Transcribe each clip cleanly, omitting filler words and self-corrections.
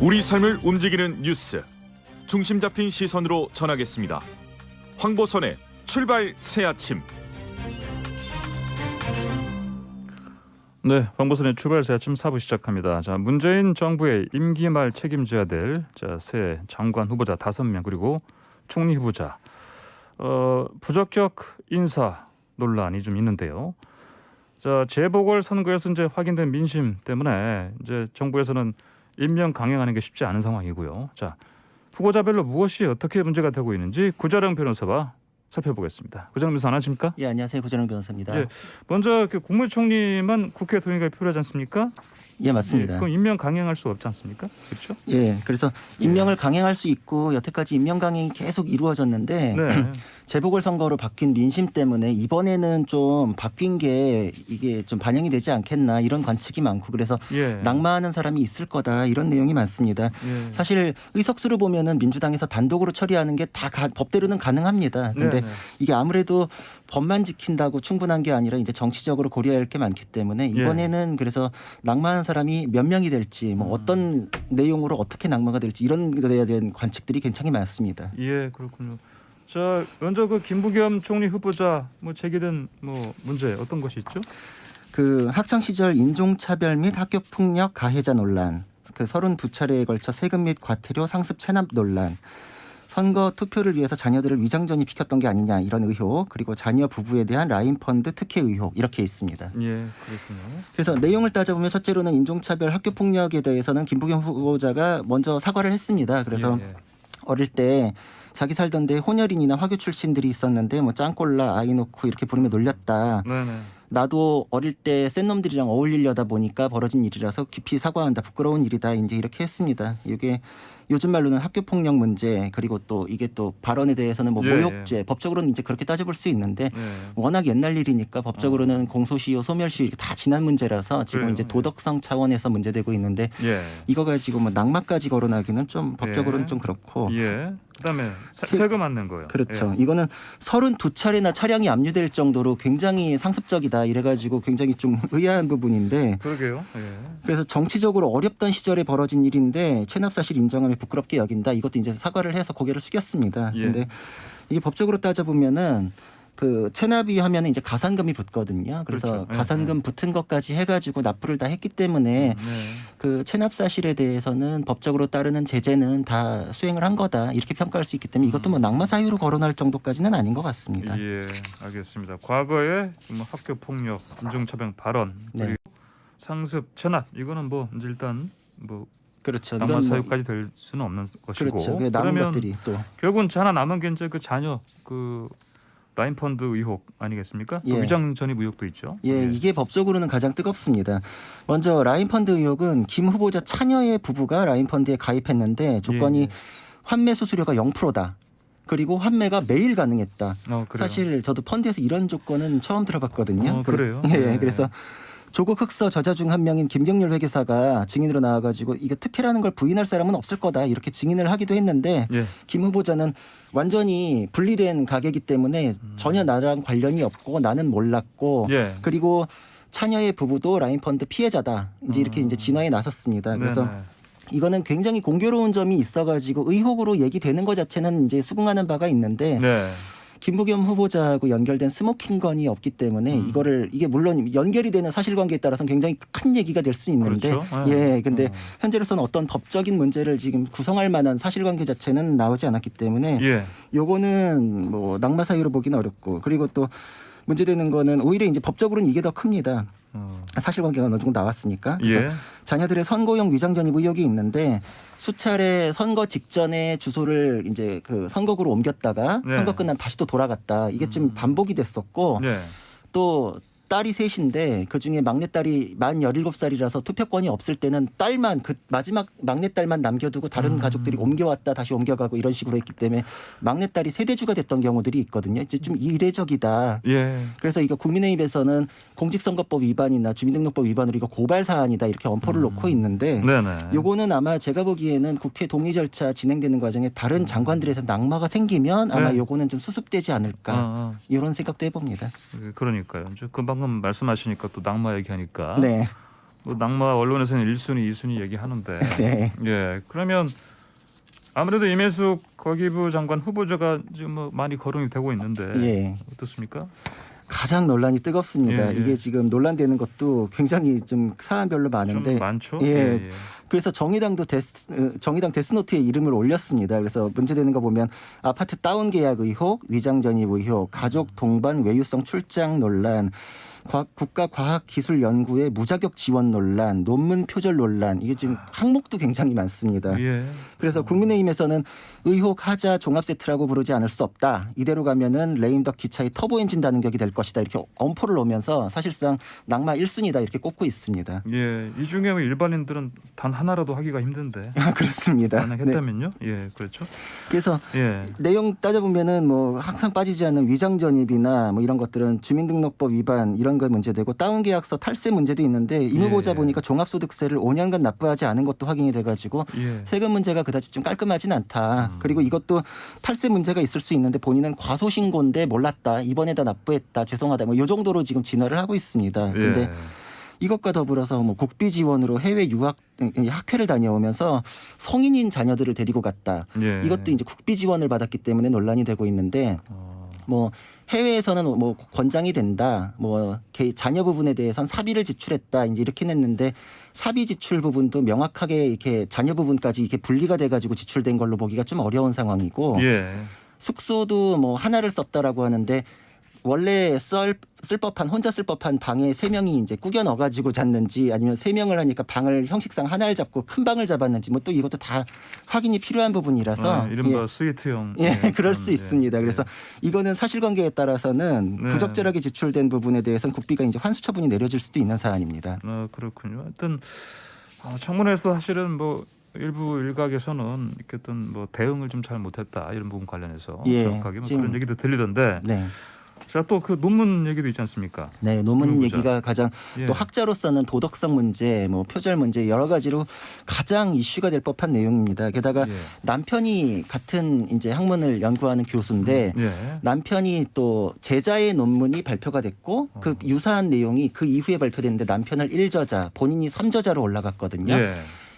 우리 삶을 움직이는 뉴스 중심 잡힌 시선으로 전하겠습니다. 황보선의 출발 새 아침. 네, 황보선의 출발 새 아침 4부 시작합니다. 자, 문재인 정부의 임기 말 책임져야 될 새 장관 후보자 5명 그리고 총리 후보자 부적격 인사 논란이 좀 있는데요. 자, 재보궐 선거에서 이제 확인된 민심 때문에 이제 정부에서는 임명 강행하는 게 쉽지 않은 상황이고요. 자, 후보자별로 무엇이 어떻게 문제가 되고 있는지 구자령 변호사와 살펴보겠습니다. 구자령 변호사 안녕하십니까? 예, 안녕하세요. 구자령 변호사입니다. 예, 먼저 국무총리만 국회 동의가 필요하지 않습니까? 예, 맞습니다. 그럼 임명 강행할 수 없지 않습니까? 그렇죠? 예, 그래서 임명을 강행할 수 있고 여태까지 임명 강행이 계속 이루어졌는데 네. 재보궐선거로 바뀐 민심 때문에 이번에는 좀 바뀐 게 이게 좀 반영이 되지 않겠나 이런 관측이 많고 그래서 예. 낙마하는 사람이 있을 거다 이런 내용이 많습니다. 예. 사실 의석수를 보면은 민주당에서 단독으로 처리하는 게 다 법대로는 가능합니다. 근데 네. 이게 아무래도 법만 지킨다고 충분한 게 아니라 이제 정치적으로 고려해야 할 게 많기 때문에 이번에는 그래서 낙마하는 사람이 몇 명이 될지 뭐 어떤 내용으로 어떻게 낙마가 될지 이런 데에 대한 관측들이 굉장히 많습니다. 예, 그렇군요. 자, 먼저 김부겸 총리 후보자 제기된 문제 어떤 것이 있죠? 그 학창 시절 인종차별 및 학교폭력 가해자 논란, 그 32차례에 걸쳐 세금 및 과태료 상습 체납 논란, 선거 투표를 위해서 자녀들을 위장 전입시켰던 게 아니냐 이런 의혹, 그리고 자녀 부부에 대한 라인 펀드 특혜 의혹 이렇게 있습니다. 예, 그렇군요. 그래서 내용을 따져보면 첫째로는 인종차별 학교폭력에 대해서는 김부겸 후보자가 먼저 사과를 했습니다. 그래서 어릴 때 자기 살던 데 혼혈인이나 화교 출신들이 있었는데 짱꼴라 아이 놓고 이렇게 부르며 놀렸다. 네네. 나도 어릴 때 센 놈들이랑 어울리려다 보니까 벌어진 일이라서 깊이 사과한다. 부끄러운 일이다. 이제 이렇게 했습니다. 이게 요즘 말로는 학교 폭력 문제 그리고 또 이게 또 발언에 대해서는 모욕죄 법적으로는 이제 그렇게 따져볼 수 있는데 워낙 옛날 일이니까 법적으로는 공소시효 소멸시효 이렇게 다 지난 문제라서 지금 그래요. 이제 도덕성 차원에서 문제되고 있는데 이거 가지고 낙마까지 거론하기는 좀 법적으로는 좀 그렇고. 예. 그다음에 세금 안 낸 거요. 그렇죠. 이거는 32차례나 차량이 압류될 정도로 굉장히 상습적이다 이래가지고 굉장히 좀 의아한 부분인데. 그러게요. 예. 그래서 정치적으로 어렵던 시절에 벌어진 일인데 체납 사실 인정하며 부끄럽게 여긴다. 이것도 이제 사과를 해서 고개를 숙였습니다. 그런데 이게 법적으로 따져보면은 그 체납이 하면은 이제 가산금이 붙거든요. 그래서 그렇죠. 가산금 붙은 것까지 해가지고 납부를 다 했기 때문에 그 체납 사실에 대해서는 법적으로 따르는 제재는 다 수행을 한 거다 이렇게 평가할 수 있기 때문에 이것도 낙마 사유로 거론할 정도까지는 아닌 것 같습니다. 예, 알겠습니다. 과거에 학교 폭력, 인종차별 발언 그리고 상습 체납 이거는 이제 일단 그렇죠. 낙마 사유까지 될 수는 없는 것이고. 그렇죠. 남은 그러면 것들이 또 결국은 하나 남은 게 이제 그 자녀 라인 펀드 의혹 아니겠습니까? 또 위장 전입 의혹도 있죠. 예, 이게 법적으로는 가장 뜨겁습니다. 먼저 라인 펀드 의혹은 김 후보자 차녀의 부부가 라인 펀드에 가입했는데 조건이 환매 수수료가 0%다. 그리고 환매가 매일 가능했다. 사실 저도 펀드에서 이런 조건은 처음 들어봤거든요. 그래요? 예, 그래서 조국 흑서 저자 중 한 명인 김경률 회계사가 증인으로 나와가지고 이거 특혜라는 걸 부인할 사람은 없을 거다 이렇게 증인을 하기도 했는데 김 후보자는 완전히 분리된 가게이기 때문에 전혀 나랑 관련이 없고 나는 몰랐고 그리고 차녀의 부부도 라인펀드 피해자다 이제 이렇게 이제 진화에 나섰습니다. 그래서 이거는 굉장히 공교로운 점이 있어가지고 의혹으로 얘기되는 것 자체는 이제 수긍하는 바가 있는데. 김부겸 후보자하고 연결된 스모킹건이 없기 때문에 이게 물론 연결이 되는 사실관계에 따라서는 굉장히 큰 얘기가 될 수 있는데 근데 현재로서는 어떤 법적인 문제를 지금 구성할 만한 사실관계 자체는 나오지 않았기 때문에 요거는 낙마 사유로 보기는 어렵고 그리고 또 문제되는 거는 오히려 이제 법적으로는 이게 더 큽니다. 사실관계가 어느 정도 나왔으니까. 그래서 자녀들의 선거용 위장 전입 의혹이 있는데 수차례 선거 직전에 주소를 이제 그 선거구로 옮겼다가 선거 끝나면 다시 또 돌아갔다. 이게 좀 반복이 됐었고 또 딸이 셋인데 그중에 막내딸이 만 17살이라서 투표권이 없을 때는 딸만 그 마지막 막내딸만 남겨두고 다른 가족들이 옮겨왔다 다시 옮겨가고 이런 식으로 했기 때문에 막내딸이 세대주가 됐던 경우들이 있거든요. 이제 좀 이례적이다. 그래서 이거 국민의힘에서는 공직선거법 위반이나 주민등록법 위반으로 이거 고발 사안이다 이렇게 엄포를 놓고 있는데 요거는 아마 제가 보기에는 국회 동의 절차 진행되는 과정에 다른 장관들에서 낙마가 생기면 아마 요거는 좀 수습되지 않을까 이런 생각도 해봅니다. 그러니까요. 금방 말씀하시니까 또 낙마 얘기하니까 뭐 낙마 언론에서는 1순위, 2순위 얘기하는데 네. 예. 그러면 아무래도 임혜숙 거기부 장관 후보자가 지금 뭐 많이 거론이 되고 있는데 예. 어떻습니까? 가장 논란이 뜨겁습니다. 예, 예. 이게 지금 논란되는 것도 굉장히 좀 사안별로 많은데 좀 많죠. 예. 그래서 정의당 데스노트에 이름을 올렸습니다. 그래서 문제되는 거 보면 아파트 다운 계약 의혹, 위장 전입 의혹, 가족 동반 외유성 출장 논란, 국가과학기술연구의 무자격 지원 논란, 논문 표절 논란, 이게 지금 항목도 굉장히 많습니다. 예. 그래서 국민의힘에서는 의혹 하자 종합 세트라고 부르지 않을 수 없다. 이대로 가면은 레임덕 기차의 터보 엔진 단격이 될 것이다. 이렇게 엄포를 놓으면서 사실상 낙마 1순위다 이렇게 꼽고 있습니다. 예. 이 중에 일반인들은 단 하나라도 하기가 힘든데. 그렇습니다. 만약 했다면요? 네. 예, 그렇죠. 그래서 예. 내용 따져보면은 뭐 항상 빠지지 않는 위장 전입이나 뭐 이런 것들은 주민등록법 위반 이런 거 문제되고 다운 계약서 탈세 문제도 있는데 임 후보자 보니까 종합소득세를 5년간 납부하지 않은 것도 확인이 돼가지고 세금 문제가 그다지 좀 깔끔하진 않다. 그리고 이것도 탈세 문제가 있을 수 있는데 본인은 과소신고인데 몰랐다. 이번에다 납부했다. 죄송하다. 뭐 이 정도로 지금 진화를 하고 있습니다. 그런데 이것과 더불어서 뭐 국비 지원으로 해외 유학 학회를 다녀오면서 성인인 자녀들을 데리고 갔다. 이것도 이제 국비 지원을 받았기 때문에 논란이 되고 있는데 뭐 해외에서는 뭐 권장이 된다. 뭐 자녀 부분에 대해서는 사비를 지출했다. 이제 이렇게 냈는데 사비 지출 부분도 명확하게 이렇게 자녀 부분까지 이렇게 분리가 돼가지고 지출된 걸로 보기가 좀 어려운 상황이고 숙소도 뭐 하나를 썼다라고 하는데 원래 혼자 쓸 법한 방에 3명이 이제 꾸겨 넣어가지고 잤는지 아니면 3명을 하니까 방을 형식상 하나를 잡고 큰 방을 잡았는지 뭐 또 이것도 다 확인이 필요한 부분이라서 이른바 스위트형 그럴 수 있습니다. 그래서 이거는 사실관계에 따라서는 부적절하게 지출된 부분에 대해서는 국비가 이제 환수 처분이 내려질 수도 있는 사안입니다. 그렇군요. 하여튼 청문회에서 사실은 뭐 일부 일각에서는 이렇게 어떤 뭐 대응을 좀 잘 못했다 이런 부분 관련해서 정확하게 뭐 그런 얘기도 들리던데. 자, 또 그 논문 얘기도 있지 않습니까? 네, 논문 얘기가 가장 또 학자로서는 도덕성 문제, 뭐 표절 문제 여러 가지로 가장 이슈가 될 법한 내용입니다. 게다가 남편이 같은 이제 학문을 연구하는 교수인데 남편이 또 제자의 논문이 발표가 됐고 그 유사한 내용이 그 이후에 발표됐는데 남편을 1저자, 본인이 3저자로 올라갔거든요.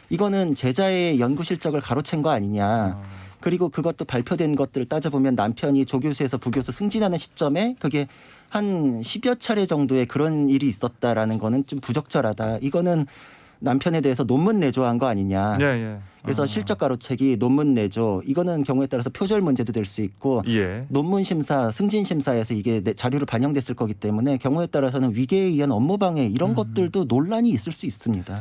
이거는 제자의 연구 실적을 가로챈 거 아니냐. 그리고 그것도 발표된 것들을 따져보면 남편이 조교수에서 부교수 승진하는 시점에 그게 한 10여 차례 정도의 그런 일이 있었다라는 거는 좀 부적절하다. 이거는 남편에 대해서 논문 내조한 거 아니냐. 그래서 실적 가로채기, 논문 내조 이거는 경우에 따라서 표절 문제도 될 수 있고 논문 심사, 승진 심사에서 이게 자료로 반영됐을 거기 때문에 경우에 따라서는 위계에 의한 업무 방해 이런 것들도 논란이 있을 수 있습니다.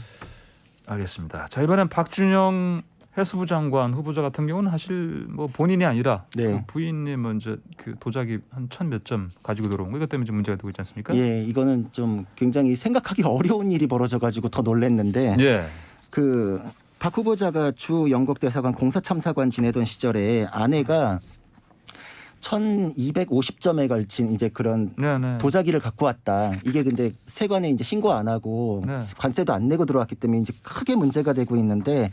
알겠습니다. 자, 이번엔 박준영 해수부 장관 후보자 같은 경우는 사실 뭐 본인이 아니라 그 부인이 먼저 그 도자기 한 1,000몇 점 가지고 들어온 거 이것 때문에 좀 문제가 되고 있지 않습니까? 이거는 좀 굉장히 생각하기 어려운 일이 벌어져가지고 더 놀랐는데 그 박 후보자가 주 영국 대사관 공사참사관 지내던 시절에 아내가 1,250점에 걸친 이제 그런 도자기를 갖고 왔다. 이게 근데 세관에 이제 신고 안 하고 관세도 안 내고 들어왔기 때문에 이제 크게 문제가 되고 있는데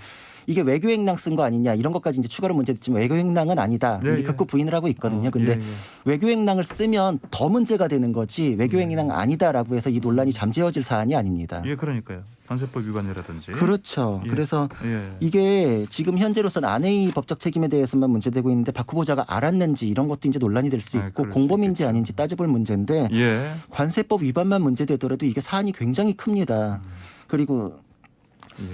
이게 외교행랑 쓴 거 아니냐 이런 것까지 이제 추가로 문제됐지만 외교행랑은 아니다. 이제 극구 부인을 하고 있거든요. 근데 외교행랑을 쓰면 더 문제가 되는 거지 외교행랑 아니다라고 해서 이 논란이 잠재워질 사안이 아닙니다. 그러니까요. 관세법 위반이라든지. 그렇죠. 그래서 이게 지금 현재로서는 아내의 법적 책임에 대해서만 문제되고 있는데 박 후보자가 알았는지 이런 것도 이제 논란이 될 수 있고 공범인지 아닌지 따져볼 문제인데 관세법 위반만 문제되더라도 이게 사안이 굉장히 큽니다. 그리고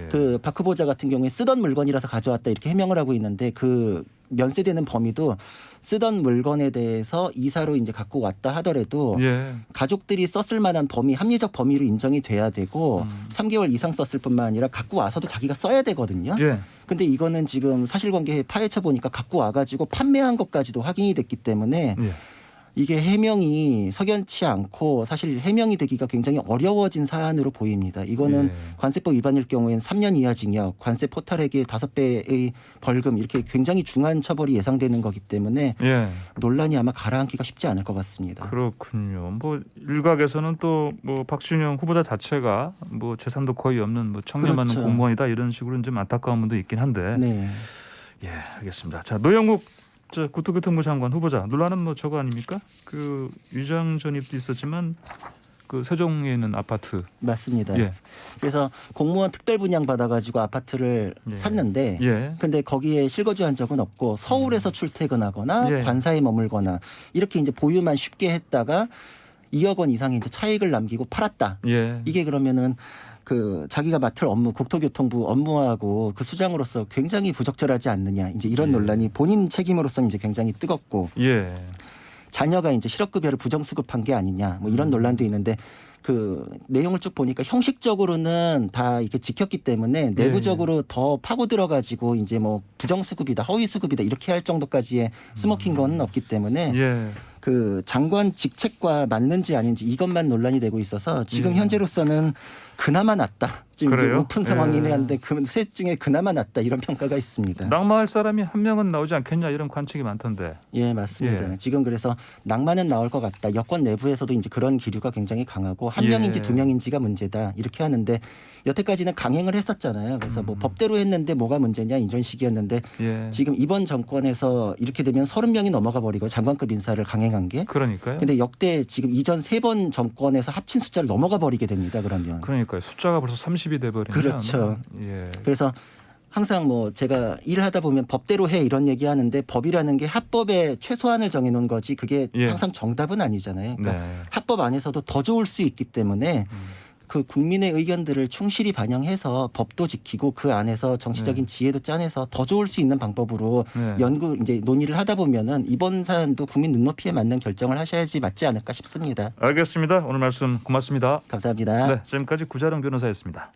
그 박 후보자 같은 경우에 쓰던 물건이라서 가져왔다 이렇게 해명을 하고 있는데 그 면세되는 범위도 쓰던 물건에 대해서 이사로 이제 갖고 왔다 하더라도 가족들이 썼을 만한 범위, 합리적 범위로 인정이 돼야 되고 3개월 이상 썼을 뿐만 아니라 갖고 와서도 자기가 써야 되거든요. 근데 이거는 지금 사실관계에 파헤쳐 보니까 갖고 와가지고 판매한 것까지도 확인이 됐기 때문에 이게 해명이 석연치 않고 사실 해명이 되기가 굉장히 어려워진 사안으로 보입니다. 이거는 관세법 위반일 경우에는 3년 이하 징역, 관세 포탈액의 5배의 벌금 이렇게 굉장히 중한 처벌이 예상되는 거기 때문에 논란이 아마 가라앉기가 쉽지 않을 것 같습니다. 그렇군요. 뭐 일각에서는 또 뭐 박준영 후보자 자체가 뭐 재산도 거의 없는 뭐 청년 많은 공무원이다 이런 식으로 좀 안타까운 분도 있긴 한데. 알겠습니다. 자, 노영욱 국토교통부 장관 후보자 논란은 뭐 저거 아닙니까? 그 위장 전입도 있었지만 그 그 세종에 있는 아파트. 맞습니다. 예. 그래서 공무원 특별 분양 받아가지고 아파트를 예. 샀는데, 예. 근데 거기에 실거주한 적은 없고 서울에서 출퇴근하거나 예. 관사에 머물거나 이렇게 이제 보유만 쉽게 했다가 2억 원 이상의 이제 차익을 남기고 팔았다. 예. 이게 그러면은 그 자기가 맡을 업무, 국토교통부 업무하고 그 수장으로서 굉장히 부적절하지 않느냐. 이제 이런 예. 논란이 본인 책임으로서 이제 굉장히 뜨겁고, 예. 자녀가 이제 실업급여를 부정수급한 게 아니냐. 뭐 이런 논란도 있는데, 그 내용을 쭉 보니까 형식적으로는 다 이렇게 지켰기 때문에 내부적으로 더 파고 들어가지고 이제 뭐 부정수급이다, 허위수급이다 이렇게 할 정도까지의 스모킹 건은 없기 때문에 예. 그 장관 직책과 맞는지 아닌지 이것만 논란이 되고 있어서 지금 예. 현재로서는 그나마 낫다. 지금 그래요? 높은 상황이긴 예. 한데 그 셋 중에 그나마 낫다 이런 평가가 있습니다. 낙마할 사람이 한 명은 나오지 않겠냐 이런 관측이 많던데. 예, 맞습니다. 예. 지금 그래서 낙마는 나올 것 같다. 여권 내부에서도 이제 그런 기류가 굉장히 강하고 한 예. 명인지 두 명인지가 문제다. 이렇게 하는데 여태까지는 강행을 했었잖아요. 그래서 뭐 법대로 했는데 뭐가 문제냐 이런 식이었는데 예. 지금 이번 정권에서 이렇게 되면 30명이 넘어가 버리고 장관급 인사를 강행한 게. 그러니까요. 근데 역대 지금 이전 3번 정권에서 합친 숫자를 넘어가 버리게 됩니다. 그러면. 그러니까요. 숫자가 벌써 30이 돼 버리면. 그렇죠. 예. 그래서 항상 뭐 제가 일을 하다 보면 법대로 해 이런 얘기 하는데 법이라는 게 합법의 최소한을 정해놓은 거지 그게 예. 항상 정답은 아니잖아요. 그러니까 네. 합법 안에서도 더 좋을 수 있기 때문에 그 국민의 의견들을 충실히 반영해서 법도 지키고 그 안에서 정치적인 지혜도 짜내서 더 좋을 수 있는 방법으로 네. 연구 이제 논의를 하다 보면은 이번 사안도 국민 눈높이에 맞는 결정을 하셔야지 맞지 않을까 싶습니다. 알겠습니다. 오늘 말씀 고맙습니다. 감사합니다. 네, 지금까지 구자령 변호사였습니다.